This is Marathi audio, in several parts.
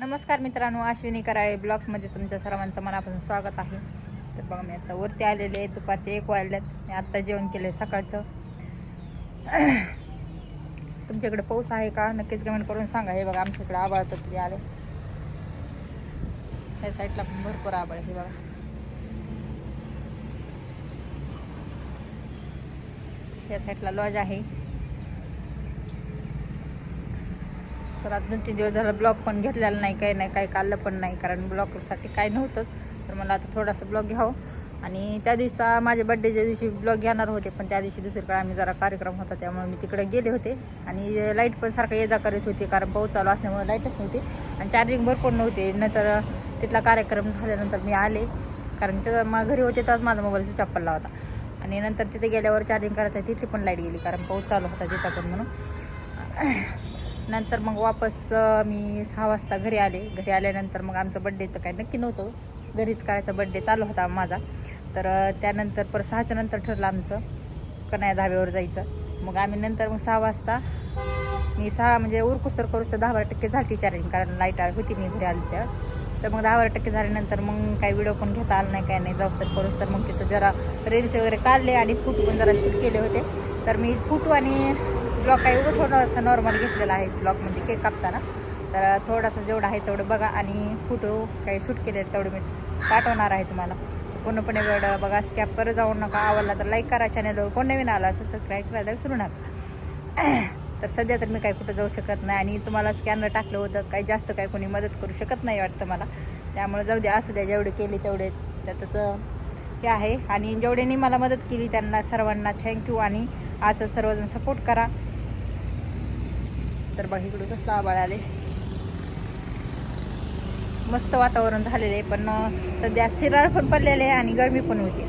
नमस्कार मित्रांनो, अश्विनी कराळे ब्लॉग्समध्ये तुमच्या सर्वांचं मनापासून स्वागत आहे. तर बघा, मी आता वरती आलेले आहे. दुपारचे 1 वाजल्यात. मी आत्ता जेवण केलं आहे सकाळचं. तुमच्याकडे पाऊस आहे का नक्कीच कमेंट करून सांगा. हे बघा, आमच्याकडे आभाळ तरी आले. या साईडला पण भरपूर आभाळ आहे. हे बघा, या साईडला लॉज आहे. तर आज 2-3 दिवस झाला ब्लॉग पण घेतलेला नाही, काही नाही, काही काढलं पण नाही, कारण ब्लॉगसाठी काय नव्हतंच. तर मला आता थोडासा ब्लॉग घ्यावं. आणि त्या दिवसा माझ्या बड्डेच्या दिवशी ब्लॉग घेणार होते, पण त्या दिवशी दुसरीकडे आम्ही जरा कार्यक्रम होता, त्यामुळे मी तिकडे गेले होते. आणि लाईट पण सारखं ये जा करत होती, कारण पाऊस चालू असल्यामुळे लाईटच नव्हती आणि चार्जिंग भरपूर नव्हते. नंतर तिथला कार्यक्रम झाल्यानंतर मी आले, कारण त्याचा घरी होते तेव्हाच माझा मोबाईल स्विच ऑफ पडला होता. आणि नंतर तिथे गेल्यावर चार्जिंग करायचं, तिथे पण लाईट गेली, कारण पाऊस चालू होता तिथं पण म्हणून. नंतर मग वापस मी 6 वाजता घरी आले. घरी आल्यानंतर मग आमचं बड्डेचं काय नक्की नव्हतं, घरीच करायचा बड्डे चालू होता माझा. तर त्यानंतर परत 6च्या नंतर ठरलं आमचं कन्हैया धाब्यावर जायचं. मग आम्ही नंतर मग 6 वाजता मी 6 म्हणजे उरकुस्तर करूस तर 10-12% झाली चार्जिंग, कारण लाईट होती मी घरी आली त्या. तर मग 10-12% झाल्यानंतर मग काही व्हिडिओ पण घेता आला नाही, काय नाही, जाऊस तर करूस तर मग तिथं जरा रील्स वगैरे काढले आणि फोटो पण जरा शूट केले होते. तर मी फोटो आणि ब्लॉग काही एवढं थोडंसं नॉर्मल घेतलेलं आहे ब्लॉगमध्ये केक कापताना. तर थोडंसं जेवढं आहे तेवढं बघा, आणि फोटो काही शूट केले तेवढे मी पाठवणार आहे तुम्हाला. पूर्णपणे वेळ बघा, स्कॅप करत जाऊ नका. आवडला तर लाईक करा, चॅनलवर कोण नवीन आला असं सबस्क्राईब करायला विसरू नका. तर सध्या तर मी काही कुठं जाऊ शकत नाही, आणि तुम्हाला स्कॅनर टाकलं होतं, काही जास्त काही कोणी मदत करू शकत नाही वाटतं मला. त्यामुळे जाऊ द्या, असू द्या, जेवढे केले तेवढे त्यातच हे आहे. आणि जेवढ्यांनी मला मदत केली त्यांना सर्वांना थँक्यू, आणि असं सर्वजण सपोर्ट करा. तर बघा, इकडे कसं आभाळ आले, मस्त वातावरण झालेलं आहे. पण सध्या शिराळ पण पडलेले आहे आणि गरमी पण होती.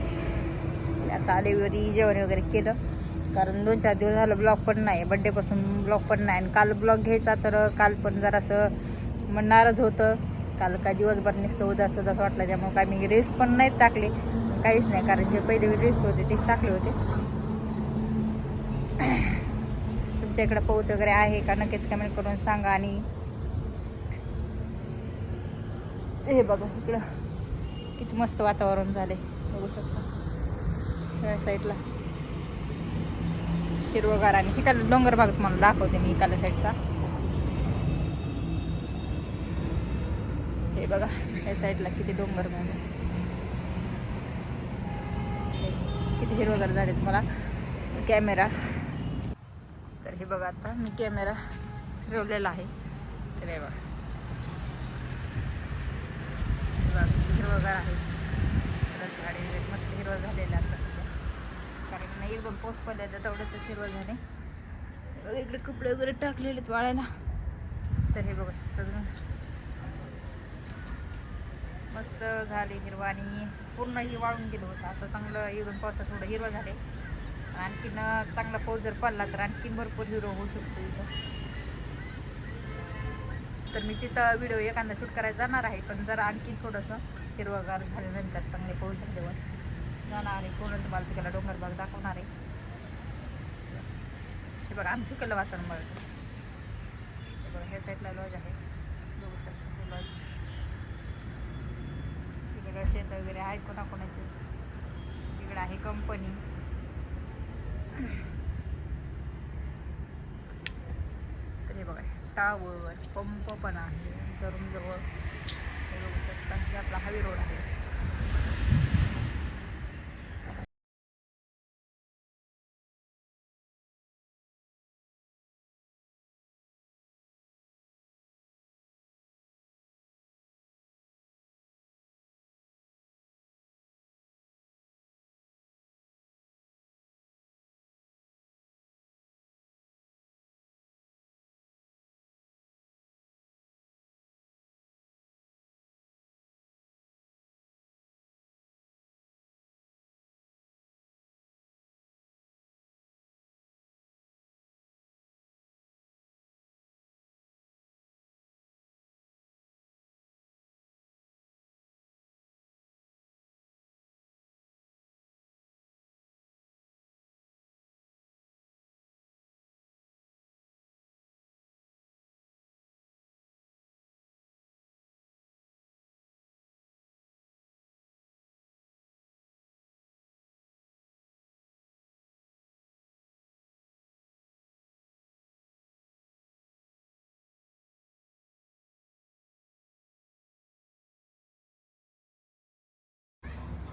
आता आलेवरी जेवण वगैरे केलं, कारण 2-4 दिवस झालं ब्लॉग पण नाही, बड्डेपासून ब्लॉग पण नाही. आणि काल ब्लॉग घ्यायचा तर काल पण जरासं मन नाराज होतं. काल काय दिवसभर नुसतं उदास उदास वाटलं, त्यामुळे काय मी रील्स पण नाहीत टाकले, काहीच नाही, कारण जे पहिले रील्स होते तेच टाकले होते. तुमच्या इकडं पाऊस वगैरे आहे का नक्कीच कमेंट करून सांगा. आणि हे बघा, इकडं किती मस्त वातावरण झाले, बघू शकता. या साईडला हिरवगार, आणि इकडला डोंगर भाग तुम्हाला दाखवते मी, इकडल्या साईडचा. हे बघा, या साईडला किती डोंगर भाग आहे, किती हिरवगार झाले. तुम्हाला कॅमेरा, तर हे बघा, आता मी कॅमेरा फिरवलेला आहे. तर हे बघा, हिरवगार आहे. परत झाडे मस्त हिरवं झालेलं आता सध्या, कारण एकदम पाऊस पडला तर तेवढंच हिरवं झाले. बघा, इकडे कपडे वगैरे टाकलेलेत वाळायला. तर हे बघा शकता तुम्ही, मस्त झाले हिरवं, आणि पूर्ण ही वाळून गेलं होतं. आता चांगलं एकदम पावसात थोडं हिरवं झाले. आणखीन चांगला पाऊस जर पडला तर आणखीन भरपूर हिरवं होऊ शकतो इथं. तर मी तिथं व्हिडिओ एखादा शूट करायला जाणार आहे, पण जर आणखी थोडंसं हिरवगार झाल्यानंतर चांगले पाऊस झाल्यावर जाणार आहे. पूर्ण तुम्हाला तिकडला डोंगर भाग दाखवणार आहे. हे बघा, आमचं इकडलं वातावरण बघा. हे बघा, ह्या साईडला लॉज आहे, बघू शकता. हे लॉज, इकडं शेत वगैरे आहेत कोणाकोणाचे. इकडं आहे कंपनी. तर हे बघा, टावर, पंप पण आहे जवळ. हे बघू शकता, हे आपला हायवे रोड आहे.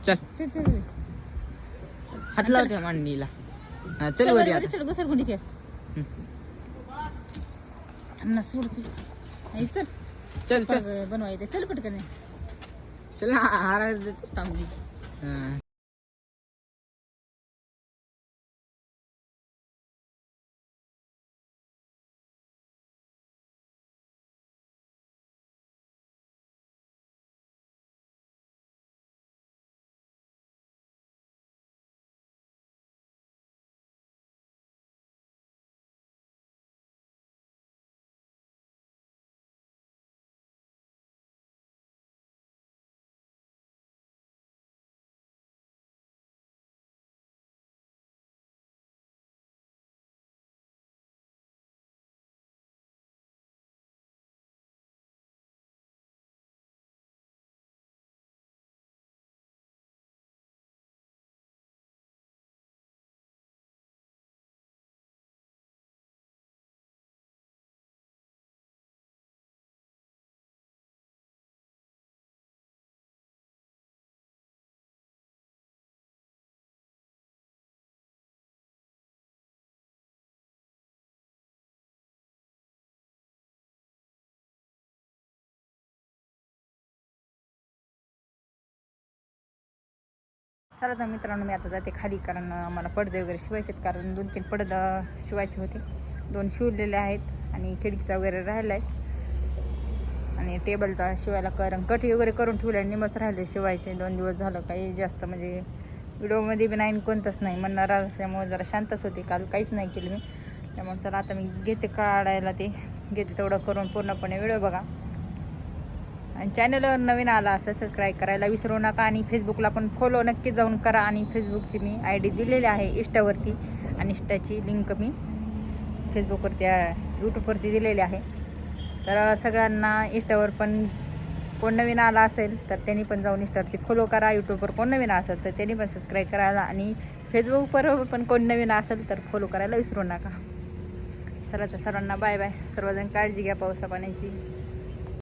चल चल चल हात लाव त्या मांडणीला. हा चल वरी आता. चल घसरगुंडी खेळ. ना सोड सोड. आई चल चल चल बनवायचं चल पटकन. चल हारा थांबली. चला तर मित्रांनो मी आता जाते खाली, कारण मला पडदे वगैरे शिवायचे आहेत. कारण 2-3 पडदे शिवायचे होते. 2 शिवलेले आहेत आणि खिडकीचा वगैरे राहिला आहे आणि टेबलचा शिवायला कटी वगैरे करून ठेवल्या. निमच राहिले शिवायचे. 2 दिवस झालं. काही जास्त म्हणजे व्हिडिओमध्ये बी नाही कोणतंच नाही म्हणणार त्यामुळे जरा शांतच होते. काल काहीच नाही केलं मी. त्यामुळे चला आता मी घेते काढायला, ते घेते तेवढं करून पूर्णपणे व्हिडिओ बघा. आणि चॅनलवर नवीन आला असं सबस्क्राईब करायला विसरू नका. आणि फेसबुकला पण फॉलो नक्की जाऊन करा. आणि फेसबुकची मी ID दिलेली आहे इंस्टावरती, आणि इंस्टाची लिंक मी फेसबुकवरती यूट्यूबवरती दिलेली आहे. तर सगळ्यांना इंस्टावर पण कोण नवीन आला असेल तर त्यांनी पण जाऊन इंस्टावरती फॉलो करा. यूट्यूबवर कोण नवीन असेल तर त्यांनी पण सबस्क्राईब करायला, आणि फेसबुकवर पण कोण नवीन असेल तर फॉलो करायला विसरू नका. चला तर सर्वांना बाय बाय. सर्वजण काळजी घ्या पावसा पाण्याची.